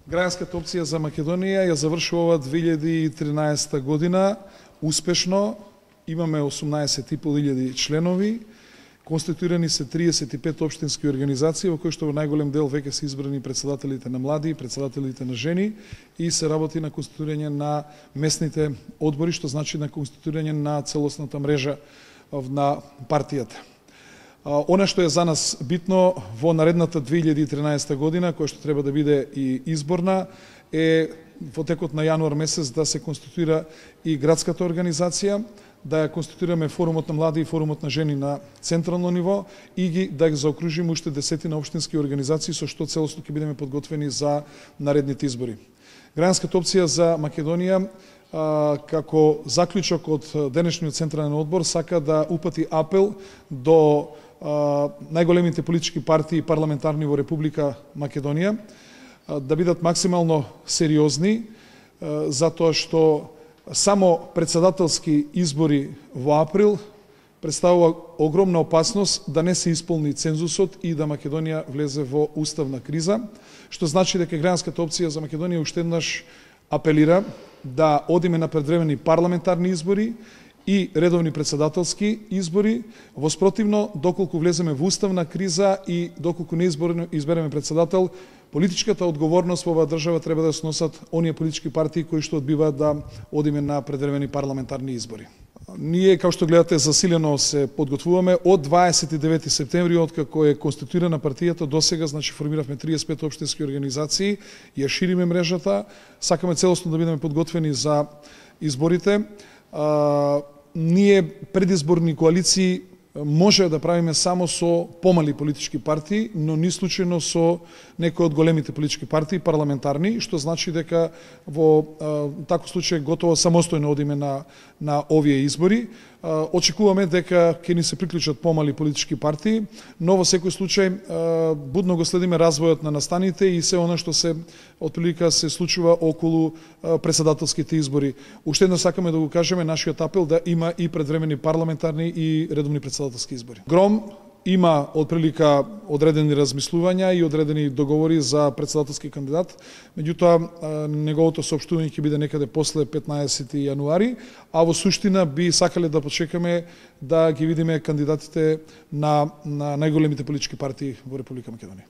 Граѓанската опција за Македонија ја завршува 2013 година успешно. Имаме 18.500 членови, конституирани се 35 општински организации, во кои што во најголем дел веќе се избрани председателите на млади, председателите на жени и се работи на конституирање на местните одбори, што значи на конституирање на целосната мрежа на партијата. Она што е за нас битно во наредната 2013 година, која што треба да биде и изборна, е во текот на јануар месец да се конституира и градската организација, да ја конституираме форумот на млади и форумот на жени на централно ниво и да ги заокружиме уште десетина општински организации со што целосно ќе бидеме подготвени за наредните избори. Граѓанската опција за Македонија како заклучок од денешниот централен одбор сака да упати апел до најголемите политички партии парламентарни во Република Македонија да бидат максимално сериозни, затоа што само председателски избори во април представува огромна опасност да не се исполни цензусот и да Македонија влезе во уставна криза, што значи дека граѓанската опција за Македонија уште еднаш апелира да одиме на предвремени парламентарни избори и редовни председателски избори. Во спротивно, доколку влеземе во уставна криза и доколку не избереме председател, политичката одговорност во оваа држава треба да сносат оние политички партии кои што одбиваат да одиме на предвремени парламентарни избори. Ние, како што гледате, засилено се подготвуваме. Од 29 септември, откако е конституирана партијата, до сега, значи, формиравме 35 општински организации, ја шириме мрежата, сакаме целосно да бидеме подготвени за изборите. Ние предизборни коалиции може да правиме само со помали политички партии, но ни случајно со некои од големите политички партии, парламентарни, што значи дека во таков случај готово самостојно одиме на овие избори. Очекуваме дека ќе ни се приклучат помали политички партии, но во секој случај будно го следиме развојот на настаните и се она што се отприлика се случува околу председателските избори. Уште еднаш сакаме да го кажеме нашиот апел да има и предвремени парламентарни и редовни председателски избори. Гром има отприлика одредени размислувања и одредени договори за председателски кандидат, меѓутоа неговото соопштување ќе биде некаде после 15 јануари, а во суштина би сакале да почекаме да ги видиме кандидатите на најголемите политички партии во Република Македонија.